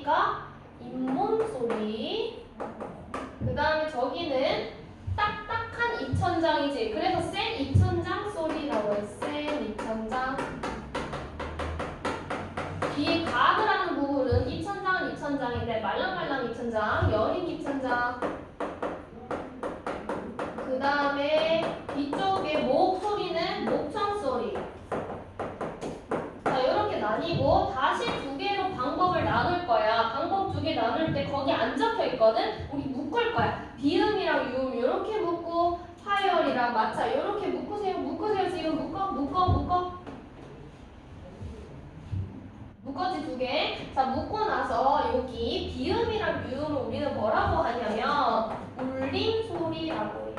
소리니까 잇몸 소리. 그 다음에 저기는 딱딱한 입천장이지. 그래서 센 입천장 소리라고 해. 센 입천장. 뒤에 가을 하는 부분은 입천장은 입천장인데 말랑말랑 입천장, 여린 입천장. 그 다음에 뒤쪽에 목 소리는 목청 소리. 자, 이렇게 나뉘고 다시 두 개로 방법을 나눌 거야. 방법 두 개 나눌 때 거기 안 적혀 있거든? 우리 묶을 거야. 비음이랑 유음 이렇게 묶고 화열이랑 마차 이렇게 묶으세요. 묶으세요. 지금 묶어. 묶었지 두 개. 자, 묶고 나서 여기 비음이랑 유음을 우리는 뭐라고 하냐면 울림 소리라고 해.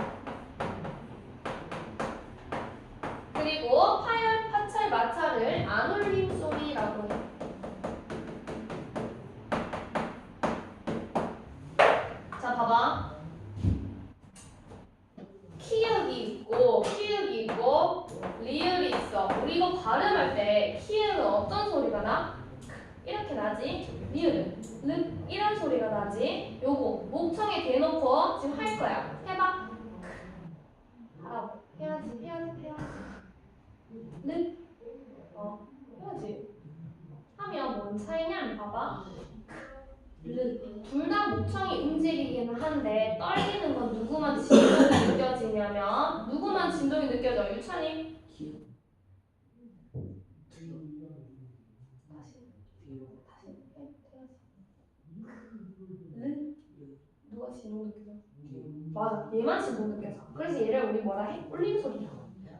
그리고 파열, 파찰, 마찰을 안 울림 소리라고 해. 자, 봐봐. 키읔이 있고 리을이 있어. 우리 이거 발음할 때 키읔은 어떤 소리가 나? 이렇게 나지? 리을은 르 이런 소리가 나지? 요거 목청에 대놓고 지금 할 거야. 해봐. 해야지. 르 해야지. 하면 뭔 차이냐? 봐봐. 둘 다 목청이 움직이기는 한데 떨리는 건 누구만 진동이 느껴지냐면 누구만 진동이 느껴져? 유찬이? 누가 진동 느껴져? 맞아, 얘만 진동 느껴져. 그래서 얘를 우리 뭐라 해? 울림 소리야.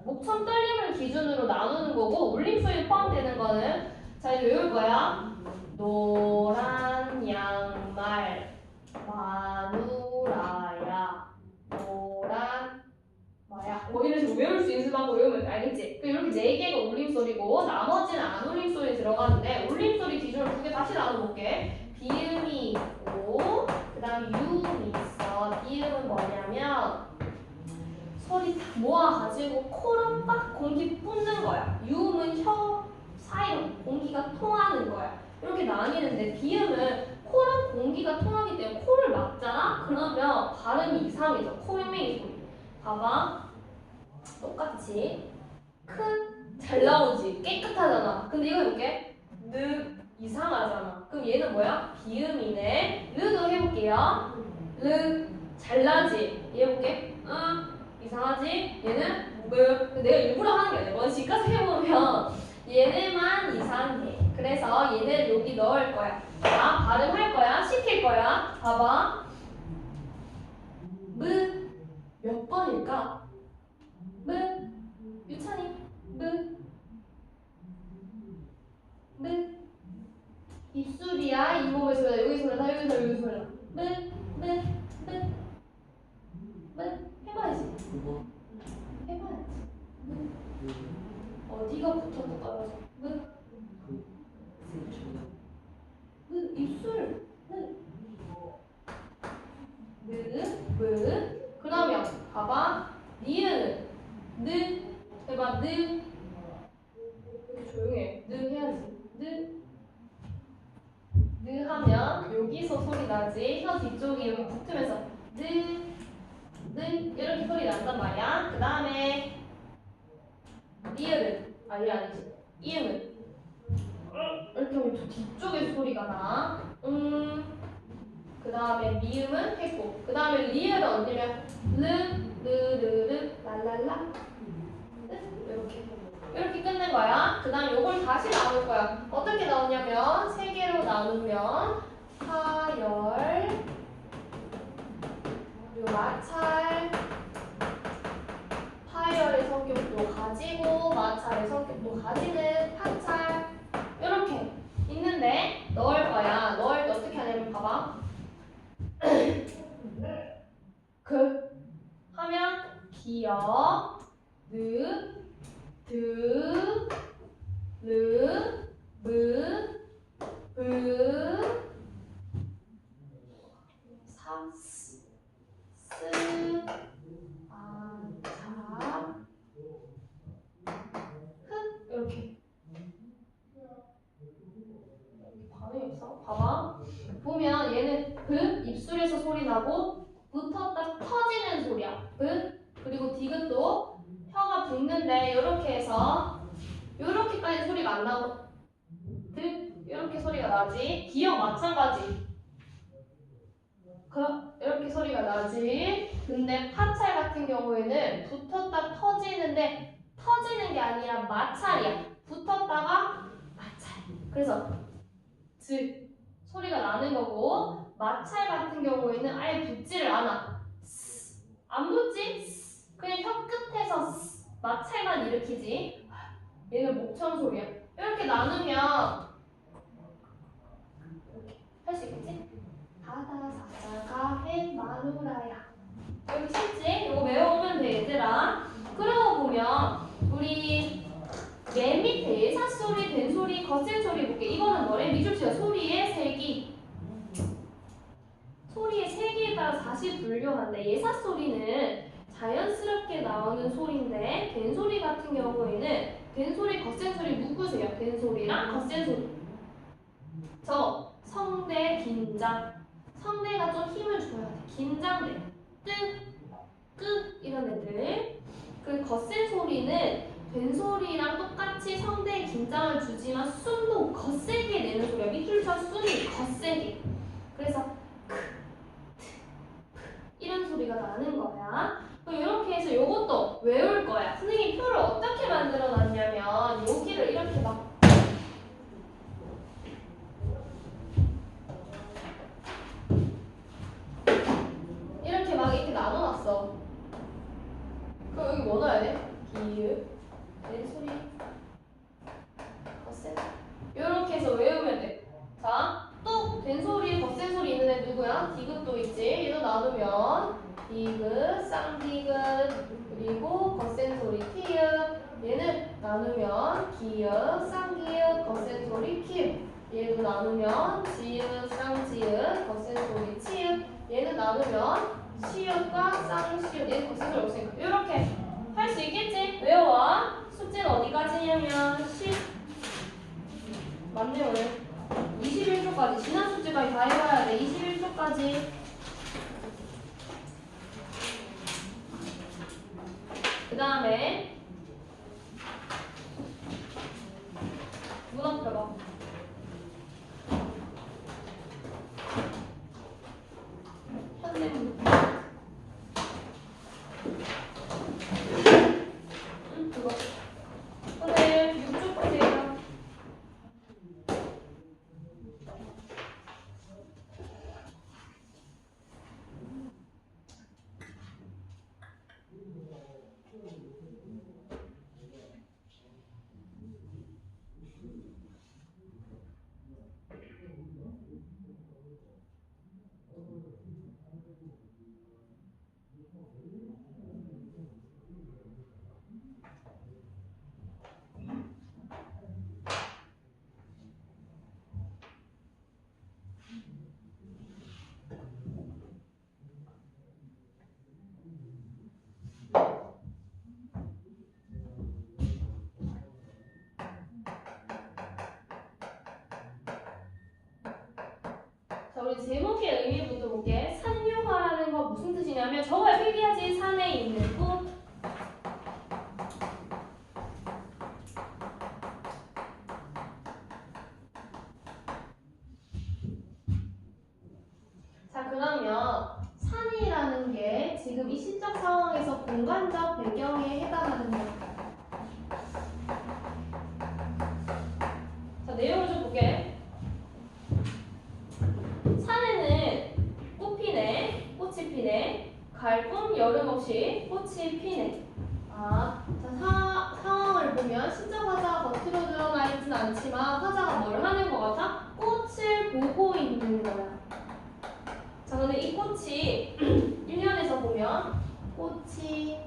목청 떨림을 기준으로 나누는 거고 울림 소리 포함되는 거는 자 이제 외울 거야. 노란 양말 마누라야 노란 뭐야 뭐 이런 식으로 외울 수 있을 만큼 외우면 알겠지? 이렇게 네 개가 울림소리고 나머지는 안 울림소리 들어가는데 울림소리 기준으로 두 개 다시 나눠볼게. 비음이 있고 그 다음에 유음이 있어. 비음은 뭐냐면 소리 다 모아가지고 코로 빡 공기 뿜는 거야. 유음은 혀 사이로 공기가 통하는 거야. 이렇게 나뉘는데 비음은 코는 공기가 통하기 때문에 코를 막잖아? 그러면 발음이 이상해져. 코맹맹이 소리. 봐봐. 똑같이 잘 나오지? 깨끗하잖아. 근데 이거 해볼게. 이상하잖아. 그럼 얘는 뭐야? 비음이네. 르도 해볼게요. 잘 나지? 얘 해볼게. 이상하지? 얘는 내가 일부러 하는 게 아니야. 너 집가서 해보면 얘네만 이상해. 그래서 얘네를 여기 넣을 거야. 자, 발음할 거야. 시킬 거야. 봐봐. 몇 번일까? 유찬이. 입술이야. 잇몸의 소리다. 여기 소리다. 여기 소리다. 해봐야지. 해봐야지. 어디가 붙어도 떨어져. 입술. 그러면 봐봐. 니은 해봐. 이렇게 조용해. 해야지. 하면 여기서 소리 나지. 혀 뒤쪽이 여기 붙으면서 이렇게 소리 난단 말이야. 그 다음에 리을은 얘 아니지. 이응은 이렇게 하면 저 뒤쪽에서 소리가 나. 그 다음에 미음은 했고, 그 다음에 리을은 언제면 르르르 랄랄라 이렇게 끝낸 거야. 그 다음에 요걸 다시 나눌 거야. 어떻게 나오냐면 세 개로 나누면 파열 그리고 마찰 파열의 성격도 가지고 마찰의 성격도 가지는 파찰 이렇게 있는데 넣을 거야. 넣을 때 어떻게 하냐면 봐봐. 하면 기어 이렇게 반응이 없어? 봐봐. 보면 얘는 브 입술에서 소리 나고 붙었다 터지는 소리야. 브 그리고 디귿도 혀가 붙는데 이렇게 해서 이렇게까지 소리가 안 나고 드 이렇게 소리가 나지. 기역 마찬가지. 이렇게 소리가 나지. 근데 파찰 같은 경우에는 붙었다 터지는데 터지는 게 아니라 마찰이야. 붙었다가 마찰. 그래서 드 소리가 나는 거고 마찰 같은 경우에는 아예 붙지를 않아. 안 붙지? 그냥 혀 끝에서 마찰만 일으키지. 얘는 목청 소리야. 이렇게 나누면 할 수 있겠지? 바다 사자가 해 마누라야. 여기 쉽지? 이거 외워오면 돼 얘들아. 그러고 보면 우리 맨 밑에 예사 소리, 된 소리, 거센 소리 볼게. 이거는 뭐래? 미줄치가 소리의 세기. 소리의 세기에 따라 다시 분류한대. 예사 소리는 자연스럽게 나오는 소리인데 된 소리 같은 경우에는 된 소리, 거센 소리 누구세요? 된 소리랑 거센 소리. 저 성대 긴장. 성대가 좀 힘을 줘야 돼. 긴장돼. 뜨, 끄 이런 애들. 그 거센 소리는 된 소리랑 똑같이 성대에 긴장을 주지만 숨도 거세게 내는 소리야. 밑줄처럼 숨이 거세게. 그래서 크, 트, 프 이런 소리가 나는 거야. 이렇게 해서 이것도 외울 거야. 선생님이 표를 어떻게 만들어 놨냐면 여기를 이렇게 막 이렇게 나눠놨어. 그럼 여기 뭐 넣어야 돼? 기읍, 된 소리, 거센. 이렇게 해서 외우면 돼. 자, 또 된 소리, 거센 소리 있는 애 누구야? 디귿도 있지. 얘도 나누면 디귿, 쌍디귿, 그리고 거센 소리 티읕. 얘는 나누면 기읒, 쌍기읒, 거센 소리 키읒. 얘도 나누면 지읒, 쌍지읒, 거센 소리 치읒. 얘는 나누면 시읒과 쌍시읒. 얘는 거센 소리 없으니까 이렇게 할 수 있겠지? 외워. 숙제는 어디까지냐면 10 맞네 오늘 21초까지. 지난 숙제까지 다 해봐야 돼. 21초까지. 그 다음에 문어 펴봐. 현대문. 그거. 오늘 6쪽 보세요. 자, 우리 제목의 의미부터 볼게. 산유화라는 거 무슨 뜻이냐면 저거야 필기하지. 산에 있는 꽃. 자, 그러면 산이라는 게 지금 이 시적 상황에서 공간적 배경에 해당하는 거야. 자, 내용을 좀 볼게. 산에는 꽃 피네, 꽃이 피네, 가을봄, 여름 없이 꽃이 피네. 자, 상황을 보면 시적 화자가 겉으로 드러나 있진 않지만 화자가 뭘 하는 것 같아? 꽃을 보고 있는 거야. 자, 근데 이 꽃이 1년에서 보면 꽃이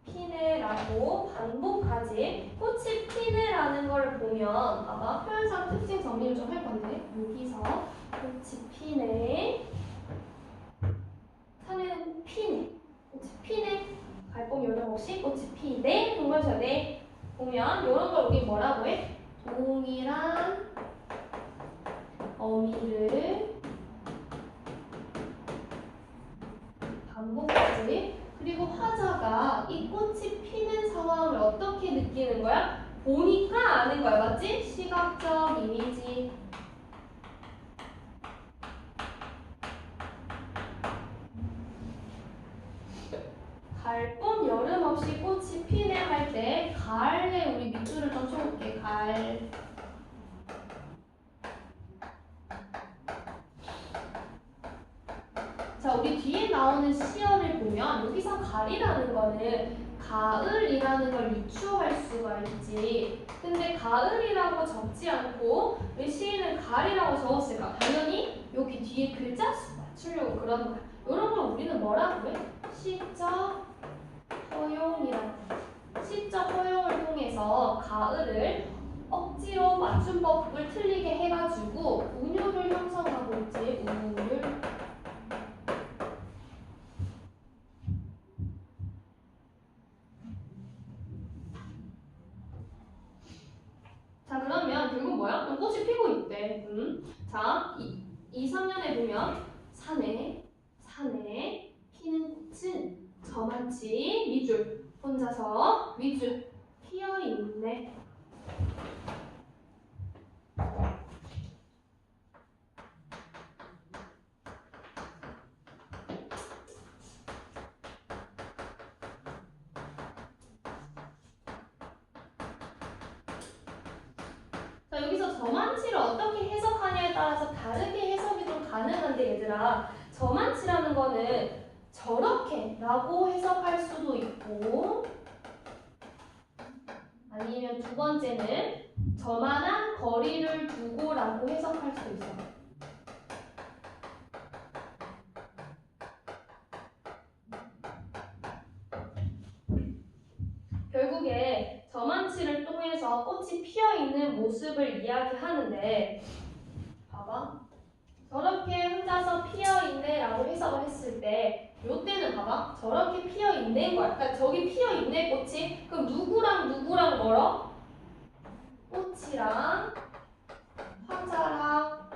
피네라고 반복하지. 꽃이 피네라는 걸 보면 아마 표현상 특징 정리를 좀 할 건데 여기서 꽃이 피네, 산에는 꽃 피네, 꽃이 피네, 가을봄 여름 없이 꽃이 피네. 동그라미 쳐야 돼. 보면 이런 걸 우리 뭐라고 해? 동일한 어미를 반복하지. 그리고 화자가 이 꽃이 피는 상황을 어떻게 느끼는 거야? 보니까 아는 거야, 맞지? 시각적 이미지. 가을봄 여름 없이 꽃이 피네 할 때 가을에 우리 밑줄을 좀 쳐볼게. 가을. 자, 우리 뒤에 나오는 시어를 보면 여기서 가을이라는 거는 가을이라는 걸 유추할 수가 있지. 근데 가을이라고 적지 않고 왜 시인은 가을이라고 적었을까? 당연히 여기 뒤에 글자 수 맞추려고 그러는 거야. 이런 걸 우리는 뭐라고 해? 시적 허용이라고. 시적 허용을 통해서 가을을 억지로 맞춤법을 틀리게 해가지고 운율을 형성하고 있지. 운율. 자, 그러면 결국 뭐야? 꽃이 피고 있대. 자, 2, 3년에 보면 산에 피는 꽃은 저만치 밑줄 혼자서 밑줄 피어 있네. 자, 여기서 저만치를 어떻게 해석하냐에 따라서 다르게 해석이 좀 가능한데 얘들아, 저만치라는 거는 저렇게 라고 해석할 수도 있고 아니면 두 번째는 저만한 거리를 두고 라고 해석할 수 있어. 결국에 저만치를 통해서 꽃이 피어있는 모습을 이야기하는데 봐봐. 저렇게 혼자서 피어있네 라고 해석을 했을 때 요때는 봐봐. 저렇게 피어있는 거야. 그러니까 저기 피어있네 꽃이. 그럼 누구랑 멀어? 꽃이랑 화자랑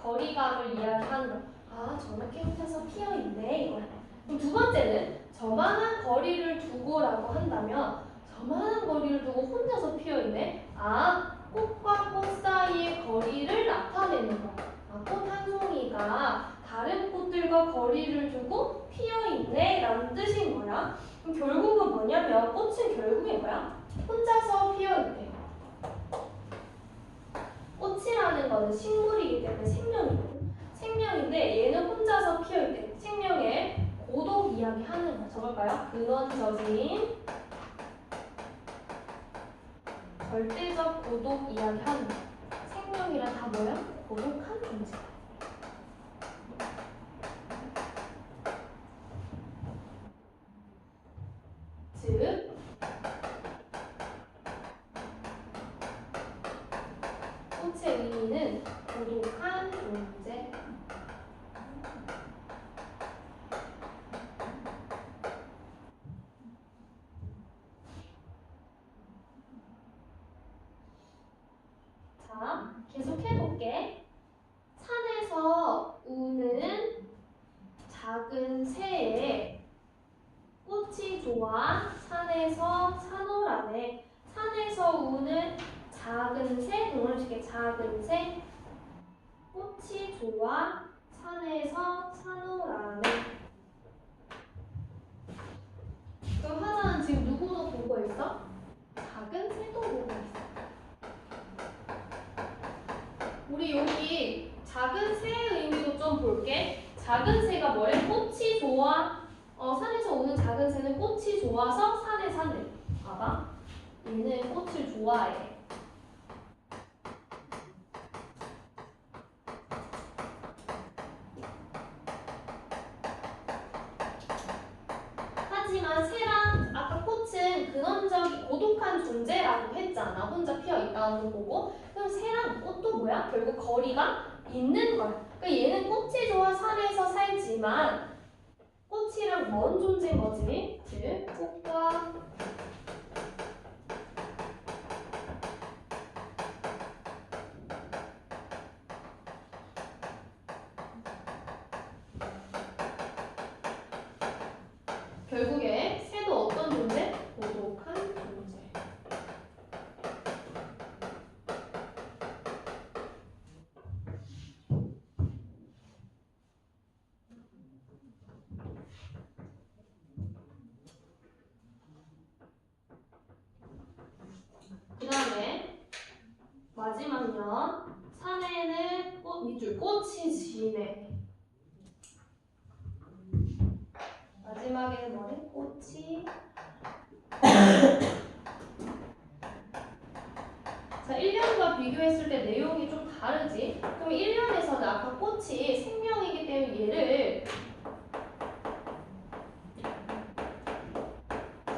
거리감을 이야기하는 거야. 아, 저렇게 혼자서 피어있네 이거야. 그럼 두 번째는 저만한 거리를 두고라고 한다면 저만한 거리를 두고 혼자서 피어있네. 아, 꽃과 꽃 사이의 거리를 나타내는 거야. 아, 꽃 한 송이가 다른 꽃들과 거리를 두고 피어있네 라는 뜻인 거야. 그럼 결국은 뭐냐면 꽃은 결국에 뭐야? 혼자서 피어있대. 꽃이라는 거는 식물이기 때문에 생명이거든. 생명인데 얘는 혼자서 피어있대. 생명의 고독 이야기하는 거야. 적을까요? 근원적인 절대적 고독 이야기하는 거야. 생명이란 다 뭐야? 고독한 존재. 즉 꽃의 의미는 고독한 존재. 자, 계속 해볼게. 산에서 우는 작은 새에 꽃이 좋아 산에서 산호라네. 산에서 우는 작은 새, 동을 줄게. 작은 새 꽃이 좋아 산에서 산호라네. 그럼 화자는 지금 누구도 보고 있어? 작은 새도 보고 있어. 우리 여기 작은 새의 의미도 좀 볼게. 작은 새가 뭐래? 꽃이 좋아. 산에서 오는 작은 새는 꽃이 좋아서 산에 사네. 봐봐. 얘는 꽃을 좋아해. 하지만 새랑 아까 꽃은 근원적인 고독한 존재라고 했잖아. 혼자 피어있다는 거 보고. 그럼 새랑 꽃도 뭐야? 결국 거리가 있는 거야. 그러니까 얘는 꽃이 좋아 산에서 살지만 꽃이랑 먼 존재인 거지. 즉 꽃과 마지막 년 산에는 꽃 밑줄 꽃이 지네. 마지막에는 뭐래? 꽃이 자, 1년과 비교했을 때 내용이 좀 다르지? 그럼 1년에서는 아까 꽃이 생명이기 때문에 얘를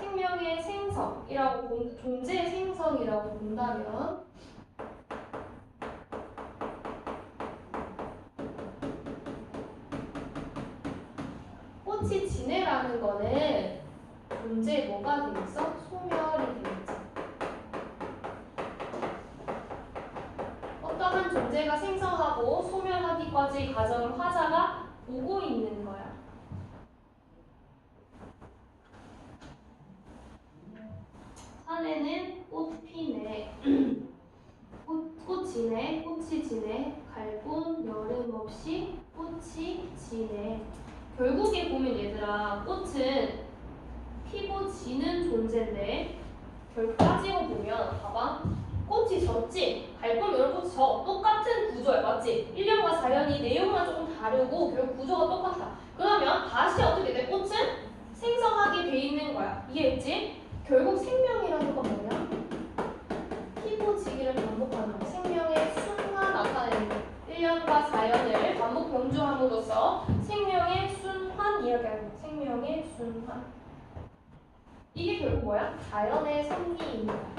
생명의 생성이라고 존재의 생성이라고 본다면 꽃이 지네라는 거는 존재에 뭐가 돼 있어? 소멸이 돼 있지. 어떠한 존재가 생성하고 소멸하기까지 과정을 화자가 보고 있는 거야. 산에는 꽃 피네. 꽃이네. 꽃이 지네. 갈군 여름 없이 꽃이 지네. 결국에 보면 얘들아 꽃은 피고 지는 존재인데 결국 따지고 보면 봐봐. 꽃이 졌지? 갈 거면 이런 꽃이 져. 똑같은 구조야. 맞지? 1년과 4년이 내용만 조금 다르고 결국 구조가 똑같아. 그러면 다시 어떻게 돼? 꽃은 생성하게 돼 있는 거야. 이해했지? 결국 생명이라는 건 뭐냐? 피고 지기를 반복하는 거야. 생명의 순환 나타내는 거야. 1년과 4년을 반복 병조함으로써 생명의 순환 이야기하는 거야. 생명의 순환. 이게 결국 뭐야? 자연의 섭리인 거야.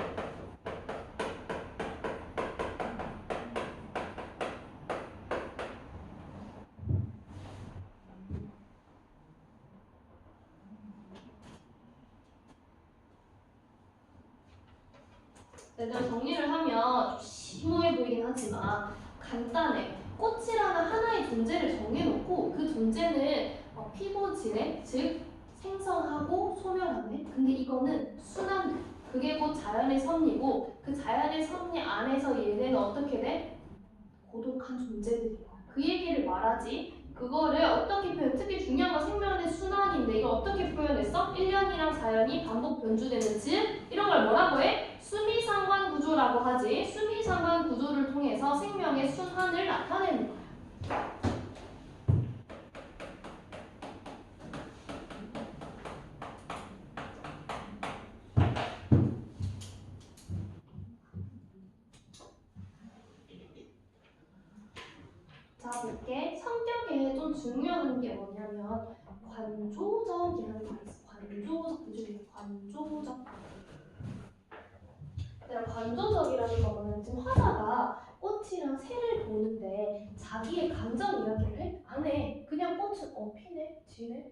얘들아 정리를 하면 좀 심오해 보이긴 하지만 간단해. 꽃이라는 하나의 존재를 정해놓고 그 존재는 피고 지내, 즉 생성하고 소멸하네. 근데 이거는 순환, 그게 곧 자연의 섭리고 그 자연의 섭리 안에서 얘네는 어떻게 돼? 고독한 존재들이야. 그 얘기를 말하지. 그거를 어떻게 표현, 특히 중요한 건 생명의 순환인데 이걸 어떻게 표현했어? 1년이랑 4년이 반복 변주되는 즉 이런 걸 뭐라고 해? 수미상관 구조라고 하지. 수미상관 구조를 통해서 생명의 순환을 나타내는 거야. 자, 볼게. 성격에 좀 중요한 게 뭐냐면 관조적이라는 말이 있어. 관조적 구조예요. 관조적. 내가 관조적이라는 거는 지금 화자가 꽃이랑 새를 보는데 자기의 감정 이야기를 해? 안 해. 그냥 꽃은 피네, 지네,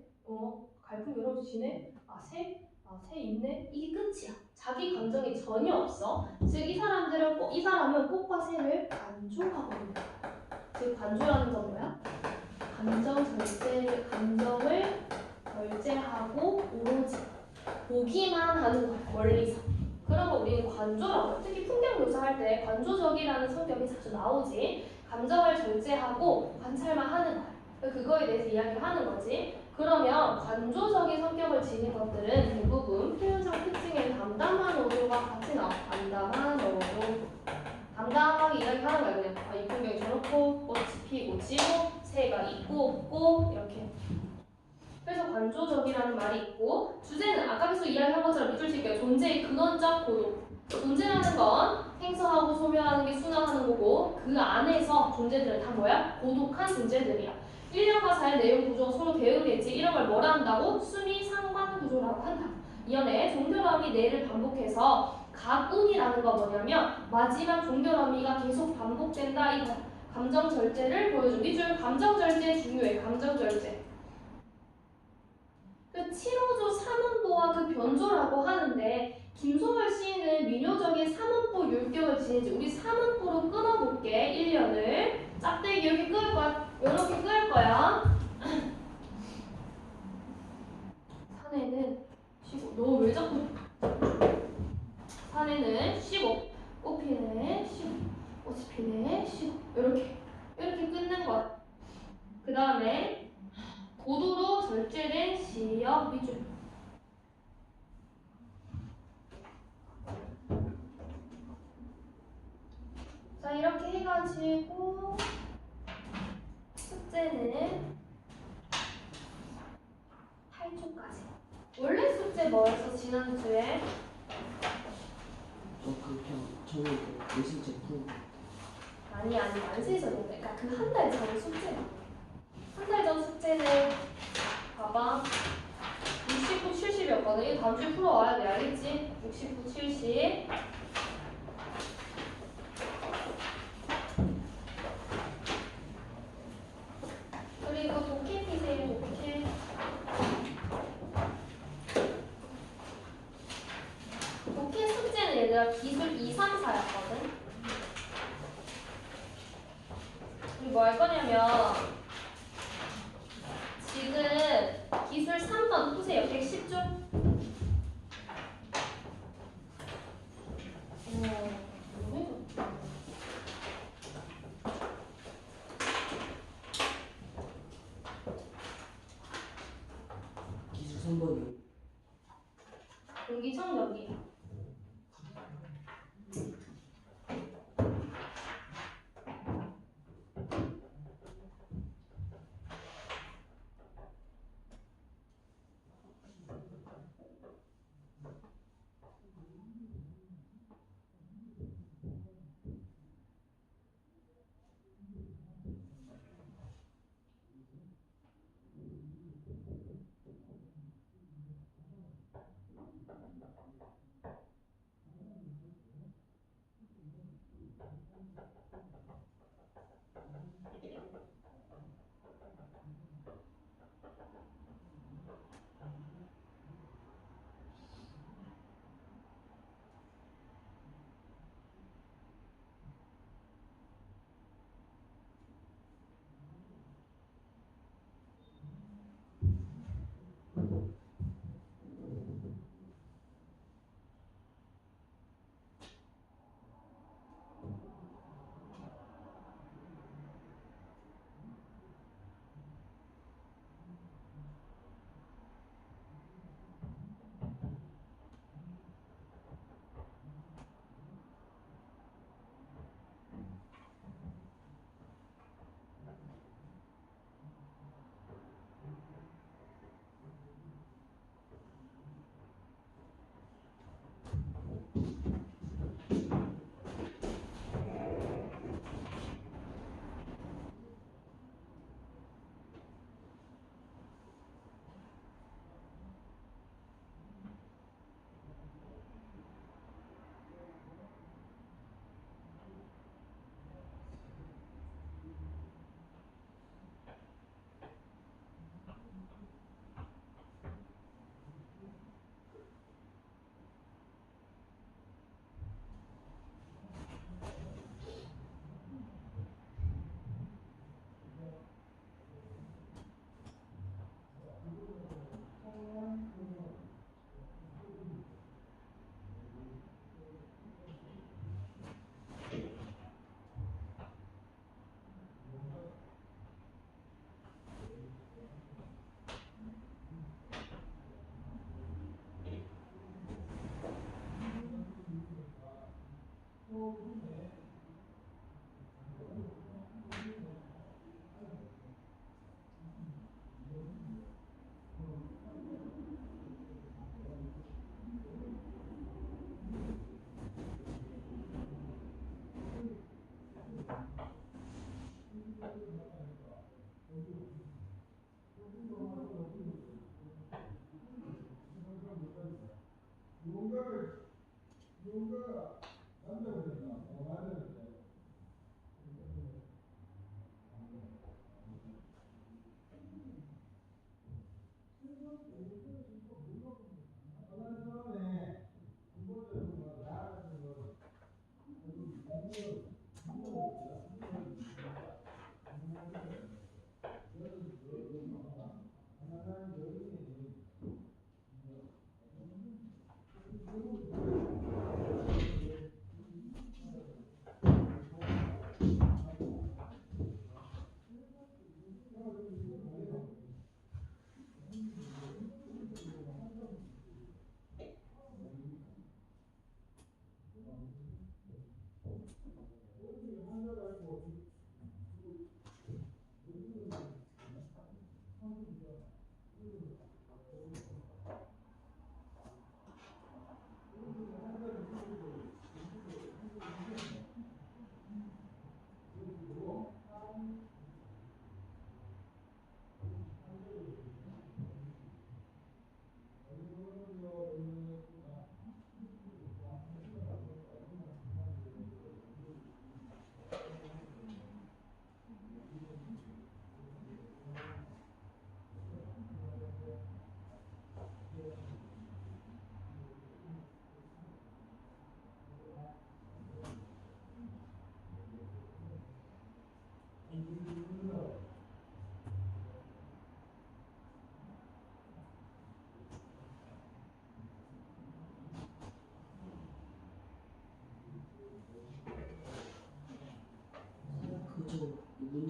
갈품 여러 지네, 새 있네. 이게 끝이야. 자기 감정이 전혀 없어. 즉 이 사람은 꽃과 새를 관조하거든요. 즉 관조라는 건 뭐야? 감정을 절제하고 오로지 보기만 하는 거야. 멀리서. 그런 거 우리는 관조라고 해요. 특히 풍경 묘사할 때 관조적이라는 성격이 자주 나오지. 감정을 절제하고 관찰만 하는 거야. 그거에 대해서 이야기를 하는 거지. 그러면 관조적인 성격을 지닌 것들은 대부분 표현상 특징에 담담한 어조가 같이 나와. 담담한 어조. 담담하게 이야기하는 거야. 그냥 이 풍경이 저렇고 꽃이 피고 지고 새가 있고 없고 이렇게. 그래서 관조적이라는 말이 있고 주제는 아까 계속 이야기한 것처럼 밑줄 칠게요. 존재의 근원적 고독. 존재라는 건 생성하고 소멸하는 게 순환하는 거고 그 안에서 존재들은 다 뭐야? 고독한 존재들이야. 1년과 4년 내용 구조가 서로 대응되지 이런 걸 뭐라 한다고? 수미 상관 구조라고 한다. 이연의 종결어미 내를 반복해서 각운이라는 거 뭐냐면 마지막 종결어미가 계속 반복된다 이 감정 절제를 보여줘. 밑줄 감정 절제 중요해. 감정 절제. 그 7호조 3원보와 그 변조라고 하는데 김소월 시인은 민요적인 3원보 율격을 지니지. 우리 3원보로 끊어볼게. 1년을 짝대기 이렇게 끌 거야. 이렇게 끌 거야. 산에는 쉬고. 너 왜 자꾸 산에는 쉬고 꽃 피네 쉬고 꽃이 피네 쉬고 이렇게 끊는 거야. 그 다음에 고도로 절제된 시역 밑줄. 자, 이렇게 해가지고 숙제는 8초까지. 원래 숙제 뭐였어, 지난주에? 저는 예술 제품 아니, 만세전인데. 그러니까 그 한 달 전 숙제. 한 달 전 숙제는 봐봐. 69, 70이었거든. 이거 다음 주에 풀어와야 돼. 알겠지? 69, 70. 그리고 독해 피세요, 독해. 독해 숙제는 얘들아 기술 2, 3, 4였거든. 우리 뭐 할 거냐면 지금 기술 3번 푸세요. 110쪽. 기술 3번이요. 공기청정기.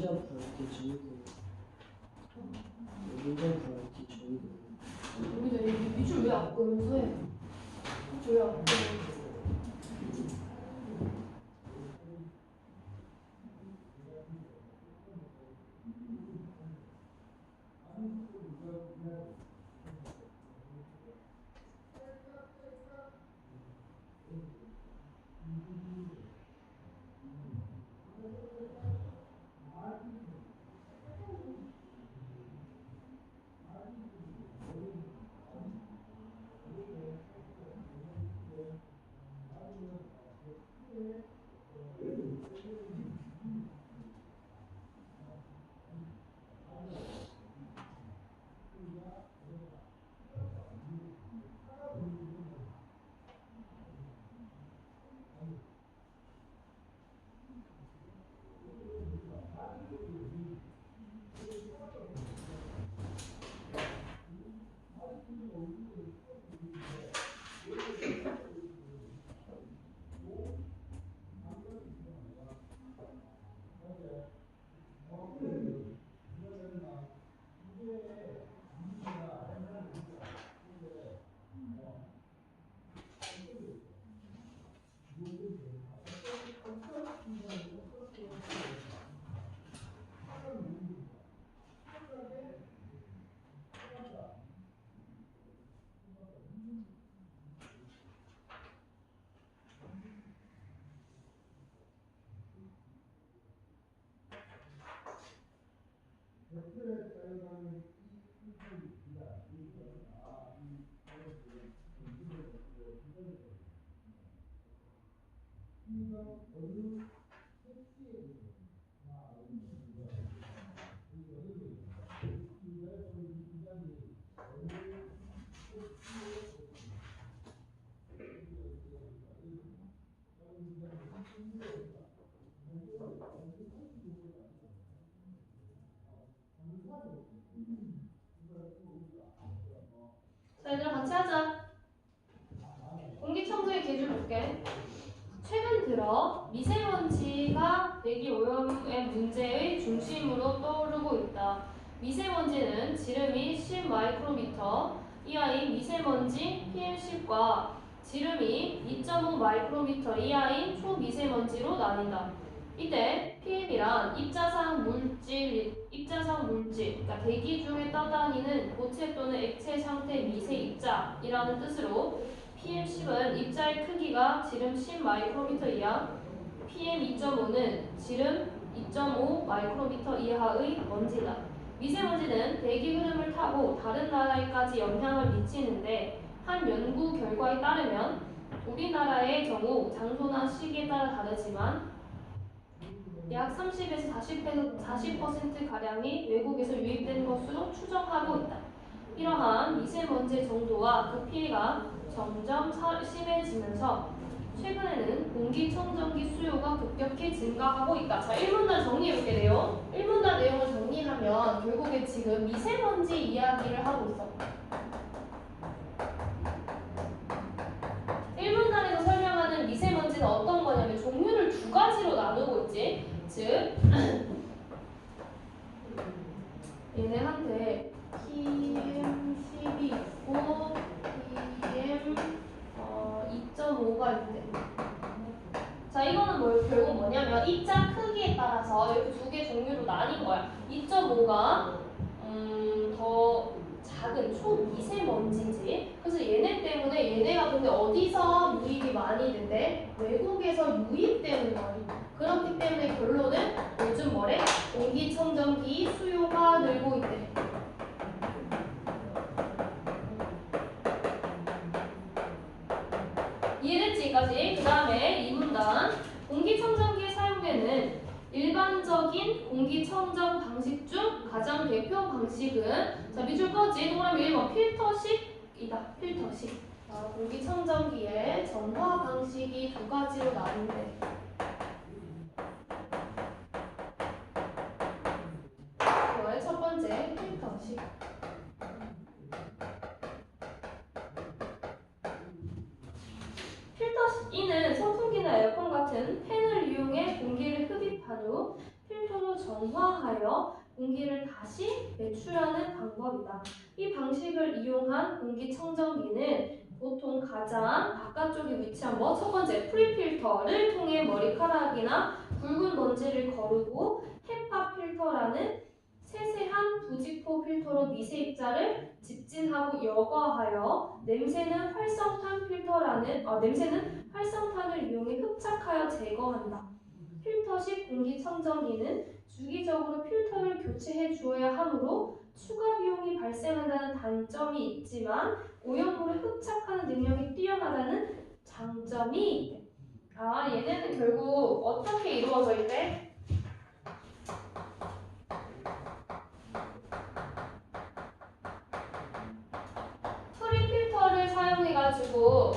문자 구할 때 저희고 문자 구할 때 저희고 여기다 밑줄 왜안 그으면서 해? 밑줄 왜안 그으면서 자, 얘들아 같이 하자. 공기청정기 계절 볼게. 최근 들어 미세먼지가 대기 오염의 문제의 중심으로 떠오르고 있다. 미세먼지는 지름이 10 마이크로미터 이하인 미세먼지 PM10과 지름이 2.5 마이크로미터 이하인 초미세먼지로 나뉜다. 이때 PM이란 입자상 물질, 그러니까 대기 중에 떠다니는 고체 또는 액체 상태 미세 입자이라는 뜻으로 PM10은 입자의 크기가 지름 10 마이크로미터 이하, PM2.5는 지름 2.5 마이크로미터 이하의 먼지다. 미세먼지는 대기 흐름을 타고 다른 나라에까지 영향을 미치는데 한 연구 결과에 따르면 우리나라의 경우 장소나 시기에 따라 다르지만 약 30에서 40%가량이 외국에서 유입된 것으로 추정하고 있다. 이러한 미세먼지의 정도와 그 피해가 점점 심해지면서 최근에는 공기청정기 수요가 급격히 증가하고 있다. 자, 1문단 정리해볼게 돼요. 1문단 내용을 정리하면 결국에 지금 미세먼지 이야기를 하고 있어. 1문단에서 설명하는 미세먼지는 어떤 거냐면 종류를 두 가지로 나누고 있지. 즉 얘네한테 PM10이 있고 PM 2.5가 있대. 자, 이거는 결국 뭐냐면 입자 크기에 따라서 이렇게 두 개 종류로 나뉜 거야. 2.5가 더 작은 초미세먼지지. 그래서 얘네 때문에 얘네가 근데 어디서 유입이 많이 된대? 외국에서 유입되는 거야. 그렇기 때문에 결론은 요즘 뭐래? 공기청정기 수요가 늘고 있대. 이해됐지? 여기까지. 그 다음에 2문단. 공기청정기에 사용되는 일반적인 공기청정 방식 중 가장 대표 방식은, 자, 밑줄 꺼지. 동그라미 1번 필터식이다. 필터식. 공기청정기의 전화 방식이 두 가지로 나눈대. 이거의 첫 번째 필터식. 필터식. 이는 선풍기나 에어컨 같은 팬을 이용해 공기를 흡입한 후 필터로 전부 중화하여 공기를 다시 배출하는 방법이다. 이 방식을 이용한 공기청정기는 보통 가장 바깥쪽에 위치한 첫 번째 프리필터를 통해 머리카락이나 굵은 먼지를 거르고 헤파 필터라는 세세한 부직포 필터로 미세 입자를 집진하고 여과하여 냄새는 활성탄을 이용해 흡착하여 제거한다. 필터식 공기청정기는 주기적으로 필터를 교체해 주어야 하므로 추가 비용이 발생한다는 단점이 있지만 오염물을 흡착하는 능력이 뛰어나다는 장점이 있대. 얘네는 결국 어떻게 이루어져 있대? 프리필터를 사용해가지고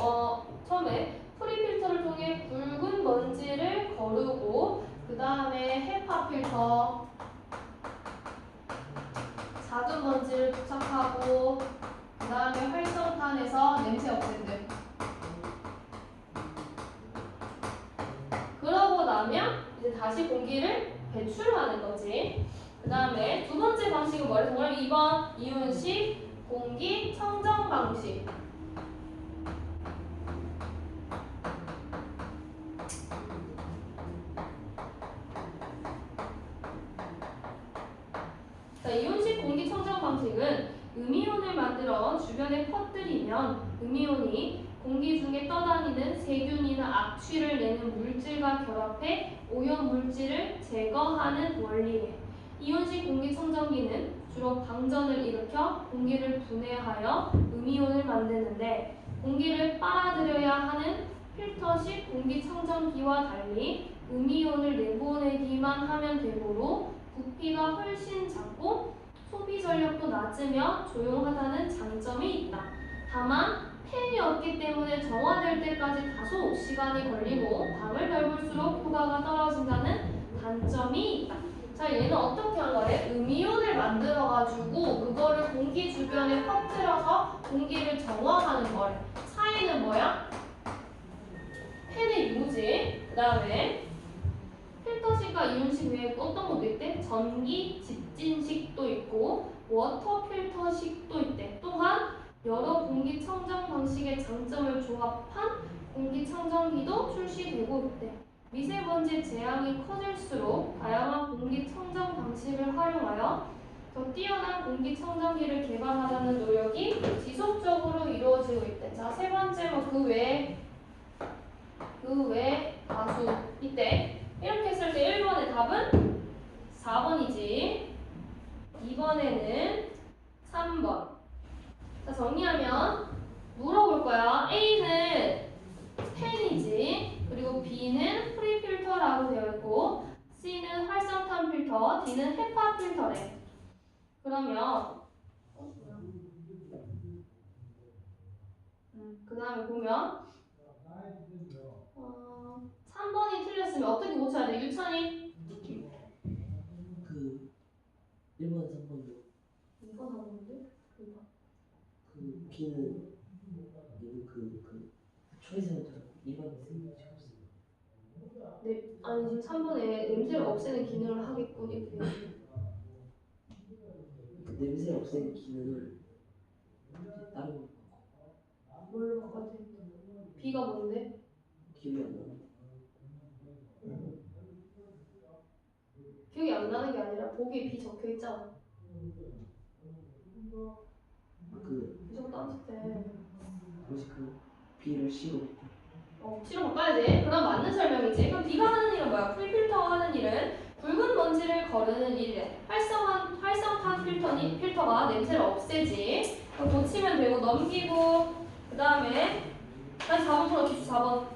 처음에 프리필터를 통해 굵은 먼지를 거르고 그 다음에 헤파 필터 작은 먼지를 부착하고 그 다음에 활성탄에서 냄새 없앤대. 그러고 나면 이제 다시 공기를 배출하는 거지. 그 다음에 두 번째 방식은 뭐래? 정말 2번 이온식 공기 청정 방식. 자, 이온식 공기 청정 방식은 음이온을 만들어 주변에 퍼뜨리면 음이온이 공기 중에 떠다니는 세균이나 악취를 내는 물질과 결합해 오염 물질을 제거하는 원리래. 이온식 공기 청정기는 주로 방전을 일으켜 공기를 분해하여 음이온을 만드는데 공기를 빨아들여야 하는 필터식 공기 청정기와 달리 음이온을 내보내기만 하면 되므로 부피가 훨씬 작고 소비 전력도 낮으며 조용하다는 장점이 있다. 다만 팬이 없기 때문에 정화될 때까지 다소 시간이 걸리고 밤을 넓을수록 효과가 떨어진다는 단점이 있다. 자, 얘는 어떻게 한 거래? 음이온을 만들어가지고 그거를 공기 주변에 퍼뜨려서 공기를 정화하는 거래. 차이는 뭐야? 팬의 유무지. 그 다음에 필터식과 이온식 외에 어떤 것도 있대? 전기 집진식도 있고 워터 필터식도 있대. 또한 여러 공기청정 방식의 장점을 조합한 공기청정기도 출시되고 있대. 미세먼지 재앙이 커질수록 다양한 공기청정 방식을 활용하여 더 뛰어난 공기청정기를 개발하려는 노력이 지속적으로 이루어지고 있대. 자, 세 번째 그 외 다수 있대. 이렇게 했을 때 1번의 답은 4번이지. 2번에는 3번. 자, 정리하면 물어볼 거야. A는 펜이지. 그리고 B는 프리필터라고 되어 있고 C는 활성탄 필터, D는 헤파 필터래. 그러면 그 다음에 보면 3번이 틀렸으면 어떻게 고쳐야 돼? 유찬이? 그 1번 3번도 2번 하는데? 2번. 그 B는 그 초이스부터 2번에 쓰는 게 없어. 네, 아니 지금 3번에 냄새를 없애는 기능을 하겠군 이렇게 돼 있어. 그 냄새 없애는 기능을 다른 거 뭘로 바꿔야 돼? B가 뭔데? 기억이 안 나는데. 기억이 안 나는 게 아니라 보기에 B 적혀 있잖아. 무조건 딴짓해. 뭐지 그 B를 C로 C로 바꿔야지. 그럼 맞는 설명이지. 그럼 B가 하는 일은 뭐야? 프리필터가 하는 일은 붉은 먼지를 거르는 일이래. 활성탄 필터가 냄새를 없애지. 그럼 고치면 되고 넘기고 그 다음에 다시 4번 풀어. 기출 4번.